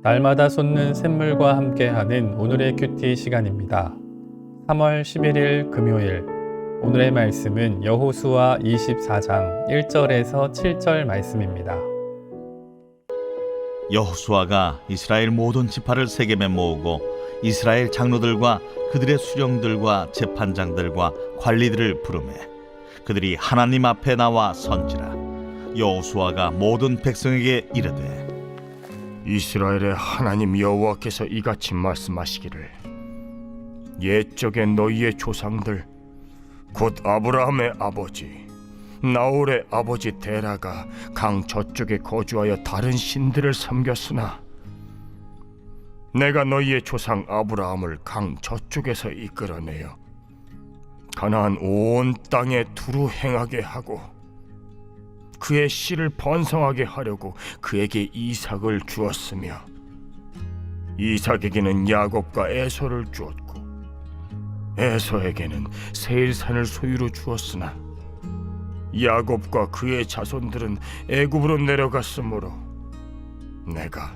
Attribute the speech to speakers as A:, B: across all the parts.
A: 날마다 솟는 샘물과 함께하는 오늘의 큐티 시간입니다. 3월 11일 금요일, 오늘의 말씀은 여호수아 24장 1절에서 7절 말씀입니다.
B: 여호수아가 이스라엘 모든 지파를 세겜에 모으고 이스라엘 장로들과 그들의 수령들과 재판장들과 관리들을 부르매 그들이 하나님 앞에 나와 선지라. 여호수아가 모든 백성에게 이르되
C: 이스라엘의 하나님 여호와께서 이같이 말씀하시기를 옛적에 너희의 조상들 곧 아브라함의 아버지 나홀의 아버지 데라가 강 저쪽에 거주하여 다른 신들을 섬겼으나 내가 너희의 조상 아브라함을 강 저쪽에서 이끌어내어 가나안 온 땅에 두루 행하게 하고 그의 씨를 번성하게 하려고 그에게 이삭을 주었으며 이삭에게는 야곱과 에서를 주었고 에서에게는 세일산을 소유로 주었으나 야곱과 그의 자손들은 애굽으로 내려갔으므로 내가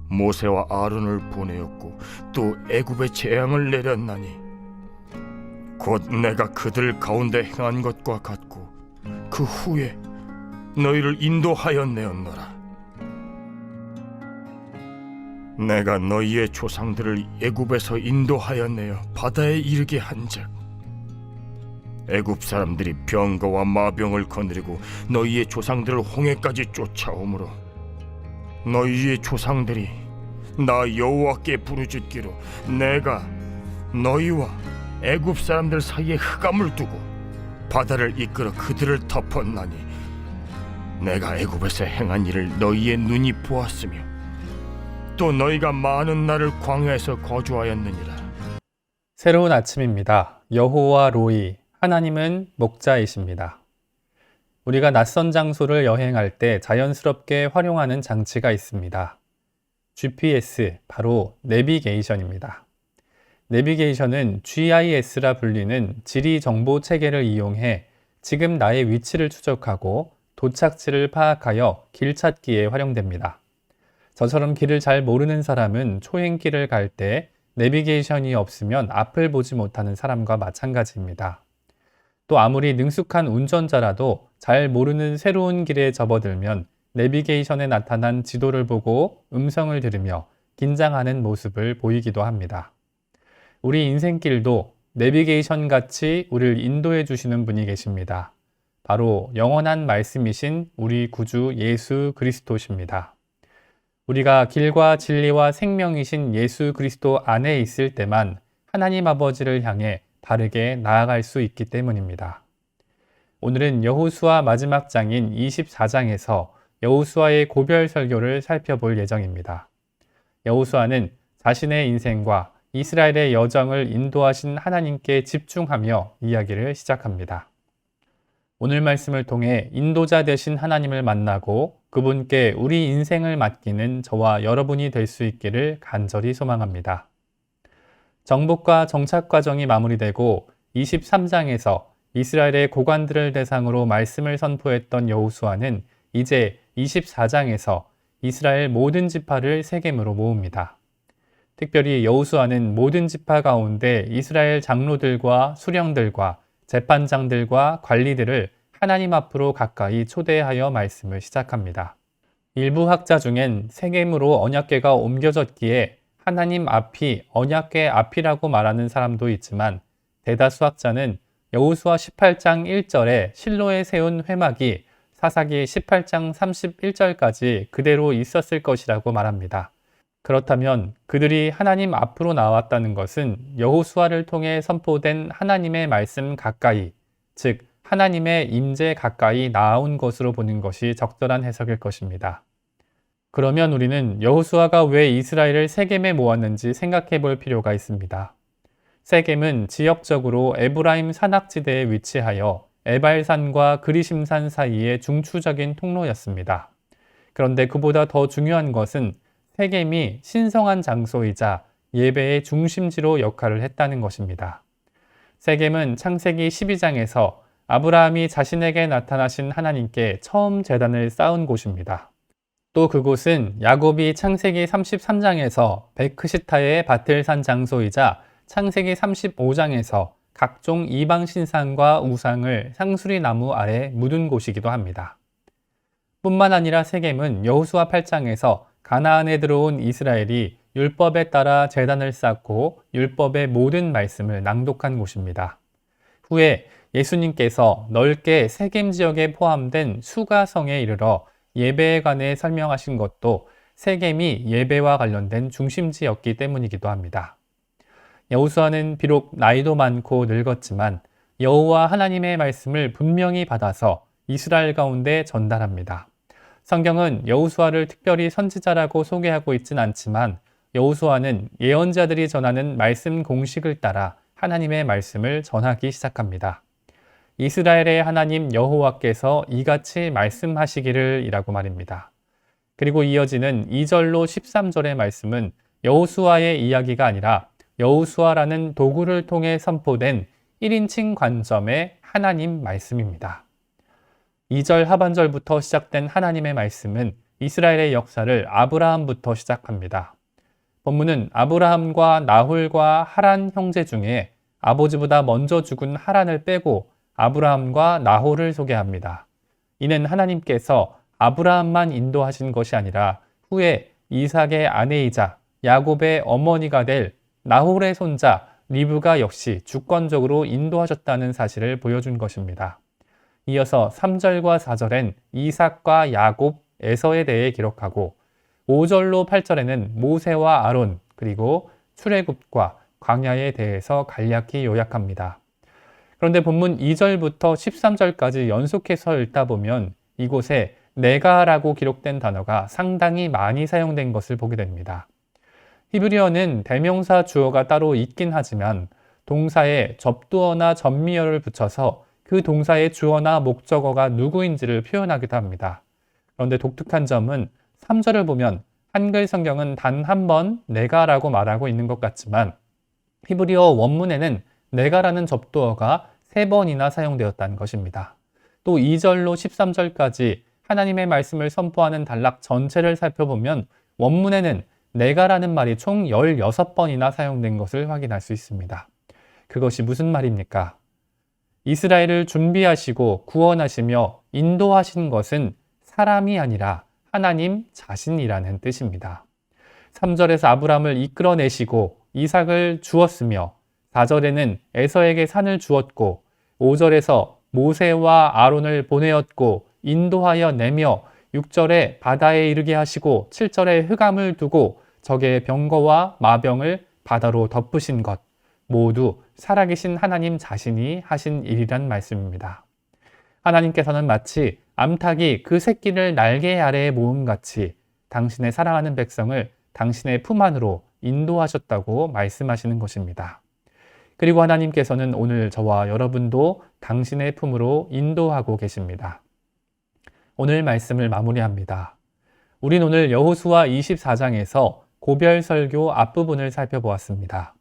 C: 모세와 아론을 보내었고 또 애굽에 재앙을 내렸나니 곧 내가 그들 가운데 행한 것과 같고 그 후에 너희를 인도하였내었노라. 내가 너희의 조상들을 애굽에서 인도하여내어 바다에 이르게 한즉 애굽 사람들이 병거와 마병을 거느리고 너희의 조상들을 홍해까지 쫓아오므로 너희의 조상들이 나 여호와께 부르짖기로 내가 너희와 애굽 사람들 사이에 흑암을 두고 바다를 이끌어 그들을 덮었나니 내가 애굽에서 행한 일을 너희의 눈이 보았으며 또 너희가 많은 날을 광야에서 거주하였느니라.
A: 새로운 아침입니다. 여호와 로이, 하나님은 목자이십니다. 우리가 낯선 장소를 여행할 때 자연스럽게 활용하는 장치가 있습니다. GPS, 바로 내비게이션입니다. 내비게이션은 GIS라 불리는 지리 정보 체계를 이용해 지금 나의 위치를 추적하고 도착지를 파악하여 길 찾기에 활용됩니다. 저처럼 길을 잘 모르는 사람은 초행길을 갈 때 내비게이션이 없으면 앞을 보지 못하는 사람과 마찬가지입니다. 또 아무리 능숙한 운전자라도 잘 모르는 새로운 길에 접어들면 내비게이션에 나타난 지도를 보고 음성을 들으며 긴장하는 모습을 보이기도 합니다. 우리 인생길도 내비게이션 같이 우리를 인도해 주시는 분이 계십니다. 바로 영원한 말씀이신 우리 구주 예수 그리스도십니다. 우리가 길과 진리와 생명이신 예수 그리스도 안에 있을 때만 하나님 아버지를 향해 바르게 나아갈 수 있기 때문입니다. 오늘은 여호수아 마지막 장인 24장에서 여호수아의 고별 설교를 살펴볼 예정입니다. 여호수아는 자신의 인생과 이스라엘의 여정을 인도하신 하나님께 집중하며 이야기를 시작합니다. 오늘 말씀을 통해 인도자 되신 하나님을 만나고 그분께 우리 인생을 맡기는 저와 여러분이 될 수 있기를 간절히 소망합니다. 정복과 정착 과정이 마무리되고 23장에서 이스라엘의 고관들을 대상으로 말씀을 선포했던 여호수아는 이제 24장에서 이스라엘 모든 지파를 세겜으로 모읍니다. 특별히 여호수아는 모든 지파 가운데 이스라엘 장로들과 수령들과 재판장들과 관리들을 하나님 앞으로 가까이 초대하여 말씀을 시작합니다. 일부 학자 중엔 세겜으로 언약궤가 옮겨졌기에 하나님 앞이 언약궤 앞이라고 말하는 사람도 있지만 대다수 학자는 여호수아 18장 1절에 실로에 세운 회막이 사사기 18장 31절까지 그대로 있었을 것이라고 말합니다. 그렇다면 그들이 하나님 앞으로 나왔다는 것은 여호수아를 통해 선포된 하나님의 말씀 가까이, 즉 하나님의 임재 가까이 나아온 것으로 보는 것이 적절한 해석일 것입니다. 그러면 우리는 여호수아가 왜 이스라엘을 세겜에 모았는지 생각해 볼 필요가 있습니다. 세겜은 지역적으로 에브라임 산악지대에 위치하여 에발산과 그리심산 사이의 중추적인 통로였습니다. 그런데 그보다 더 중요한 것은 세겜이 신성한 장소이자 예배의 중심지로 역할을 했다는 것입니다. 세겜은 창세기 12장에서 아브라함이 자신에게 나타나신 하나님께 처음 제단을 쌓은 곳입니다. 또 그곳은 야곱이 창세기 33장에서 베크시타의 밭을 산 장소이자 창세기 35장에서 각종 이방 신상과 우상을 상수리 나무 아래 묻은 곳이기도 합니다. 뿐만 아니라 세겜은 여호수아 8장에서 가나안에 들어온 이스라엘이 율법에 따라 제단을 쌓고 율법의 모든 말씀을 낭독한 곳입니다. 후에 예수님께서 넓게 세겜 지역에 포함된 수가성에 이르러 예배에 관해 설명하신 것도 세겜이 예배와 관련된 중심지였기 때문이기도 합니다. 여호수아는 비록 나이도 많고 늙었지만 여호와 하나님의 말씀을 분명히 받아서 이스라엘 가운데 전달합니다. 성경은 여호수아를 특별히 선지자라고 소개하고 있진 않지만 여호수아는 예언자들이 전하는 말씀 공식을 따라 하나님의 말씀을 전하기 시작합니다. 이스라엘의 하나님 여호와께서 이같이 말씀하시기를 이라고 말입니다. 그리고 이어지는 2절로 13절의 말씀은 여호수아의 이야기가 아니라 여호수아라는 도구를 통해 선포된 1인칭 관점의 하나님 말씀입니다. 2절 하반절부터 시작된 하나님의 말씀은 이스라엘의 역사를 아브라함부터 시작합니다. 본문은 아브라함과 나홀과 하란 형제 중에 아버지보다 먼저 죽은 하란을 빼고 아브라함과 나홀을 소개합니다. 이는 하나님께서 아브라함만 인도하신 것이 아니라 후에 이삭의 아내이자 야곱의 어머니가 될 나홀의 손자 리브가 역시 주권적으로 인도하셨다는 사실을 보여준 것입니다. 이어서 3절과 4절엔 이삭과 야곱, 에서에 대해 기록하고 5절로 8절에는 모세와 아론 그리고 출애굽과 광야에 대해서 간략히 요약합니다. 그런데 본문 2절부터 13절까지 연속해서 읽다 보면 이곳에 내가라고 기록된 단어가 상당히 많이 사용된 것을 보게 됩니다. 히브리어는 대명사 주어가 따로 있긴 하지만 동사에 접두어나 전미어를 붙여서 그 동사의 주어나 목적어가 누구인지를 표현하기도 합니다. 그런데 독특한 점은 3절을 보면 한글 성경은 단 한 번 내가라고 말하고 있는 것 같지만 히브리어 원문에는 내가라는 접두어가 3번이나 사용되었다는 것입니다. 또 2절로 13절까지 하나님의 말씀을 선포하는 단락 전체를 살펴보면 원문에는 내가라는 말이 총 16번이나 사용된 것을 확인할 수 있습니다. 그것이 무슨 말입니까? 이스라엘을 준비하시고 구원하시며 인도하신 것은 사람이 아니라 하나님 자신이라는 뜻입니다. 3절에서 아브라함을 이끌어내시고 이삭을 주었으며 4절에는 에서에게 산을 주었고 5절에서 모세와 아론을 보내었고 인도하여 내며 6절에 바다에 이르게 하시고 7절에 흑암을 두고 적의 병거와 마병을 바다로 덮으신 것 모두 살아계신 하나님 자신이 하신 일이란 말씀입니다. 하나님께서는 마치 암탉이 그 새끼를 날개 아래에 모음같이 당신의 사랑하는 백성을 당신의 품 안으로 인도하셨다고 말씀하시는 것입니다. 그리고 하나님께서는 오늘 저와 여러분도 당신의 품으로 인도하고 계십니다. 오늘 말씀을 마무리합니다. 우린 오늘 여호수아 24장에서 고별 설교 앞부분을 살펴보았습니다.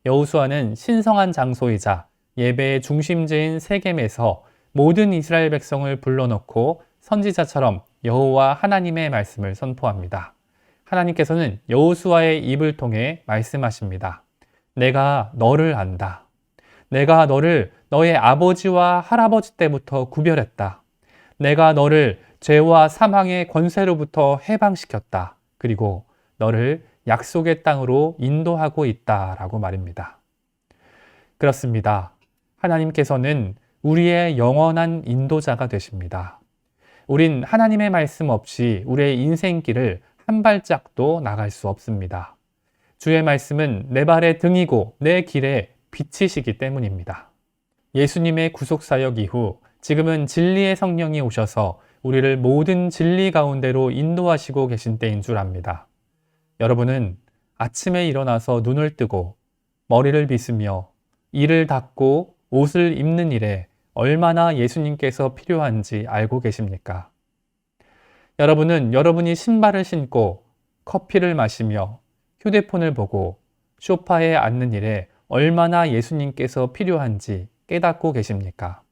A: 여호수아는 신성한 장소이자 예배의 중심지인 세겜에서 모든 이스라엘 백성을 불러놓고 선지자처럼 여호와 하나님의 말씀을 선포합니다. 하나님께서는 여호수아의 입을 통해 말씀하십니다. 내가 너를 안다. 내가 너를 너의 아버지와 할아버지 때부터 구별했다. 내가 너를 죄와 사망의 권세로부터 해방시켰다. 그리고 너를 약속의 땅으로 인도하고 있다라고 말입니다. 그렇습니다. 하나님께서는 우리의 영원한 인도자가 되십니다. 우린 하나님의 말씀 없이 우리의 인생길을 한 발짝도 나갈 수 없습니다. 주의 말씀은 내 발의 등이고 내 길의 빛이시기 때문입니다. 예수님의 구속사역 이후 지금은 진리의 성령이 오셔서 우리를 모든 진리 가운데로 인도하시고 계신 때인 줄 압니다. 여러분은 아침에 일어나서 눈을 뜨고 머리를 빗으며 이를 닦고 옷을 입는 일에 얼마나 예수님께서 필요한지 알고 계십니까? 여러분은 여러분이 신발을 신고 커피를 마시며 휴대폰을 보고 소파에 앉는 일에 얼마나 예수님께서 필요한지 깨닫고 계십니까?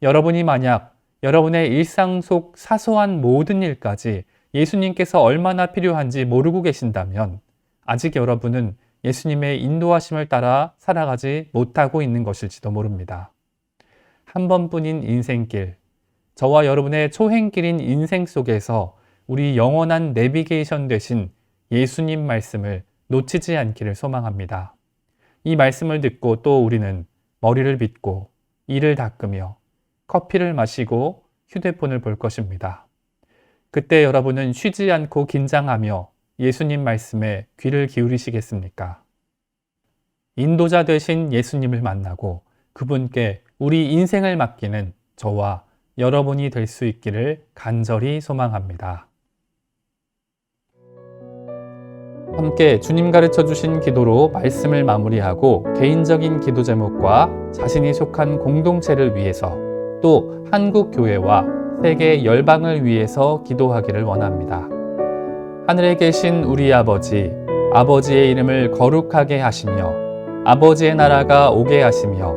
A: 여러분이 만약 여러분의 일상 속 사소한 모든 일까지 예수님께서 얼마나 필요한지 모르고 계신다면 아직 여러분은 예수님의 인도하심을 따라 살아가지 못하고 있는 것일지도 모릅니다. 한 번뿐인 인생길, 저와 여러분의 초행길인 인생 속에서 우리 영원한 내비게이션 되신 예수님 말씀을 놓치지 않기를 소망합니다. 이 말씀을 듣고 또 우리는 머리를 빗고 이를 닦으며 커피를 마시고 휴대폰을 볼 것입니다. 그때 여러분은 쉬지 않고 긴장하며 예수님 말씀에 귀를 기울이시겠습니까? 인도자 되신 예수님을 만나고 그분께 우리 인생을 맡기는 저와 여러분이 될 수 있기를 간절히 소망합니다. 함께 주님 가르쳐 주신 기도로 말씀을 마무리하고 개인적인 기도 제목과 자신이 속한 공동체를 위해서 또 한국 교회와 세계 열방을 위해서 기도하기를 원합니다. 하늘에 계신 우리 아버지, 아버지의 이름을 거룩하게 하시며 아버지의 나라가 오게 하시며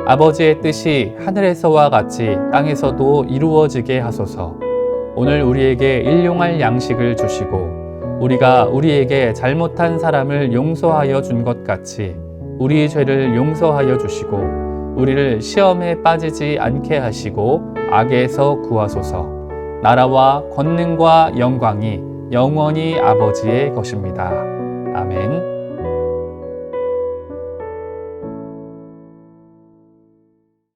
A: 아버지의 뜻이 하늘에서와 같이 땅에서도 이루어지게 하소서. 오늘 우리에게 일용할 양식을 주시고 우리가 우리에게 잘못한 사람을 용서하여 준 것 같이 우리 죄를 용서하여 주시고 우리를 시험에 빠지지 않게 하시고 악에서 구하소서. 나라와 권능과 영광이 영원히 아버지의 것입니다. 아멘.